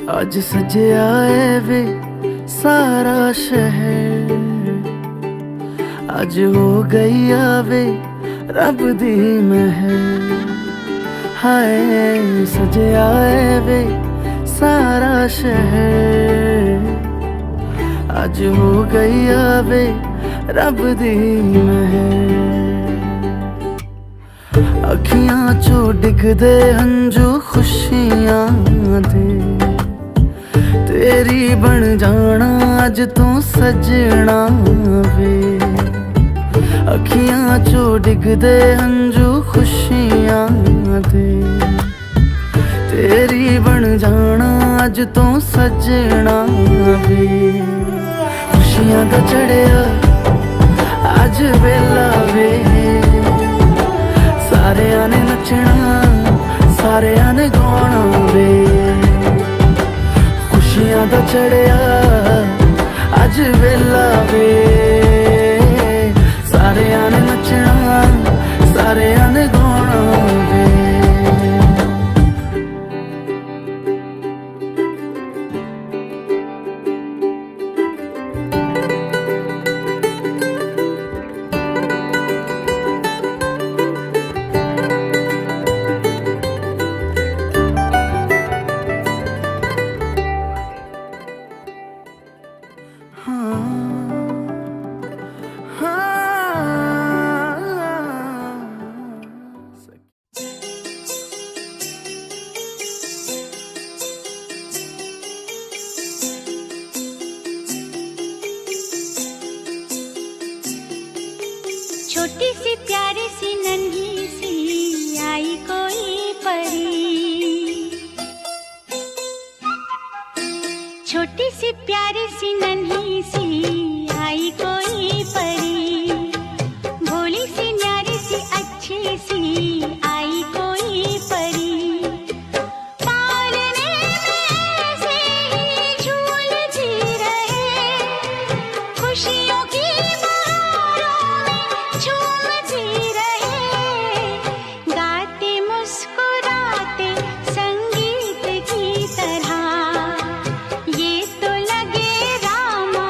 आज सजया है वे सारा शहर, आज हो गई आवे रब दी महर। हाय सजया है वे सारा शहर, आज हो गई आवे रब दी महर। अखियां चो डिगदे हंजू खुशियां दे, तेरी बन जाना अज तू सजना वे। अखियां चो डिगदे हंजू खुशियां दे, तेरी बन जाना अज तू सजना वे। खुशियां दा चढ़िया अज वेला वे, सारेयां ने नचना सारेयां ने गाना वे। खुशियां दा चढ़िया अज वेला वे, सारेयां ने नचना सारेयां ने गाना वे। छोटी सी प्यारी सी नन्ही सी आई कोई परी, छोटी सी प्यारी सी नन्ही सी आई कोई परी। भोली सी न्यारी सी अच्छी सी आई कोई परी। पालने में से ही झूलती रहे, खुशियों की झूमती रहे। गाते मुस्कुराते संगीत की तरह, ये तो लगे रामा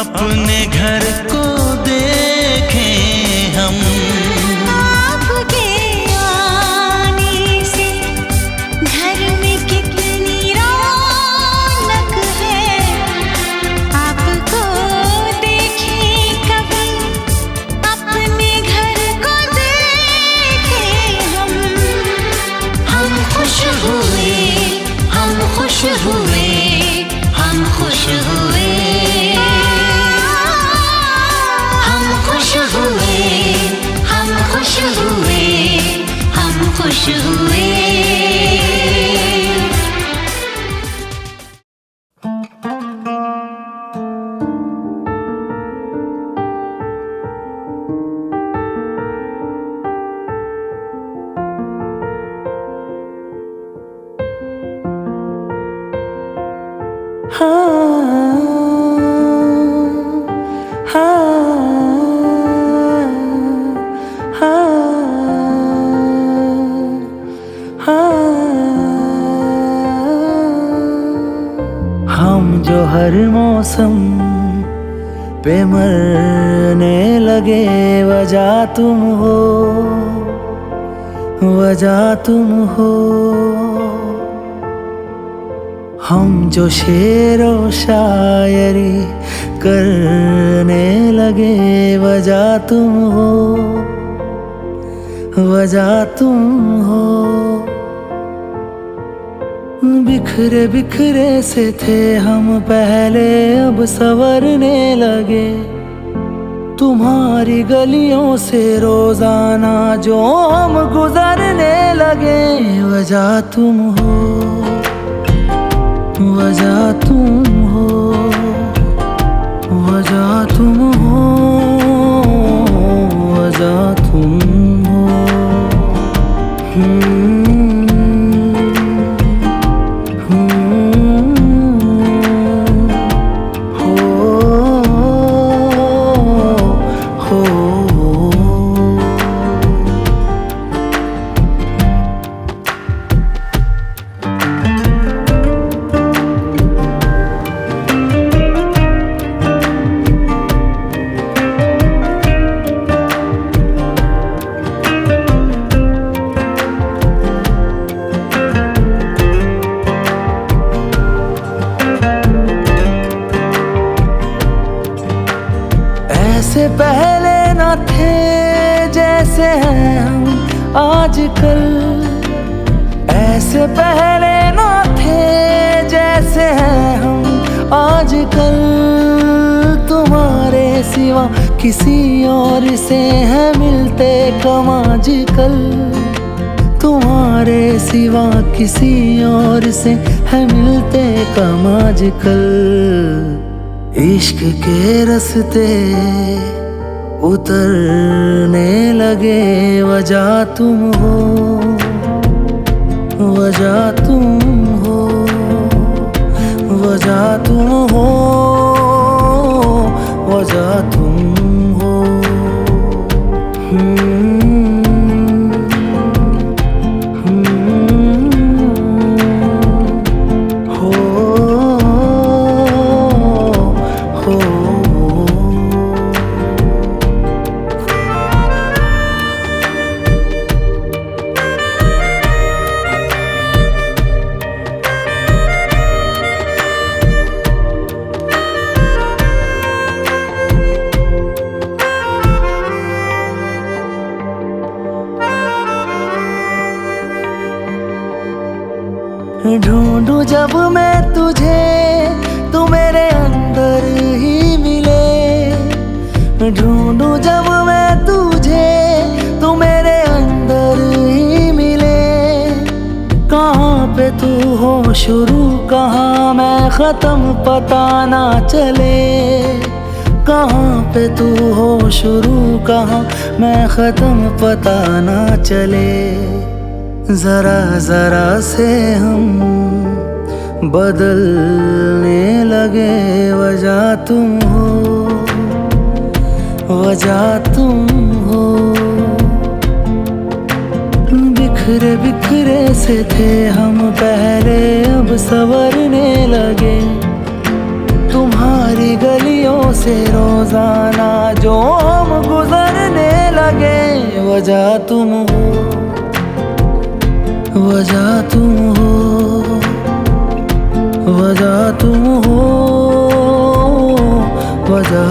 अपने घर को देखें हम। आपके आने से घर में कितनी रौनक है, आपको देखें कभी अपने घर को देखें हम। हम खुश हुए, हम खुश हुए, हम खुश हुए, हम खुश हुए, हम खुश हुए, हम खुश हुए। हम जो हर मौसम पे मरने लगे, वजह तुम हो, वजह तुम हो। हम जो शेरो शायरी करने लगे, वजह तुम हो, वजह तुम हो। बिखरे बिखरे से थे हम पहले, अब संवरने लगे। तुम्हारी गलियों से रोजाना जो हम गुजरने लगे, वजह तुम हो, वजह तुम हो, वजह तुम हो, वजह तुम हो। ऐसे पहले न थे जैसे हैं हम आजकल, ऐसे पहले न थे जैसे हैं हम आजकल। तुम्हारे सिवा किसी और से है मिलते कम आजकल, तुम्हारे सिवा किसी और से है मिलते कम आजकल। इश्क के रस्ते उतरने लगे, वजह तुम हो, वजह तुम हो, वजह तुम हो, वजह तुम हो। ढूंढूं जब मैं तुझे, तू मेरे अंदर ही मिले। ढूंढूं जब मैं तुझे, तू मेरे अंदर ही मिले। कहाँ पे तू हो शुरू, कहाँ मैं ख़त्म, पता ना चले। कहाँ पे तू हो शुरू, कहाँ मैं ख़त्म, पता ना चले। जरा जरा से हम बदलने लगे, वजह तुम हो, वजह तुम हो। बिखरे बिखरे से थे हम पहले, अब संवरने लगे। तुम्हारी गलियों से रोजाना जो हम गुजरने लगे, वजह तुम हो, वजह तुम हो, वजह तुम हो, वजह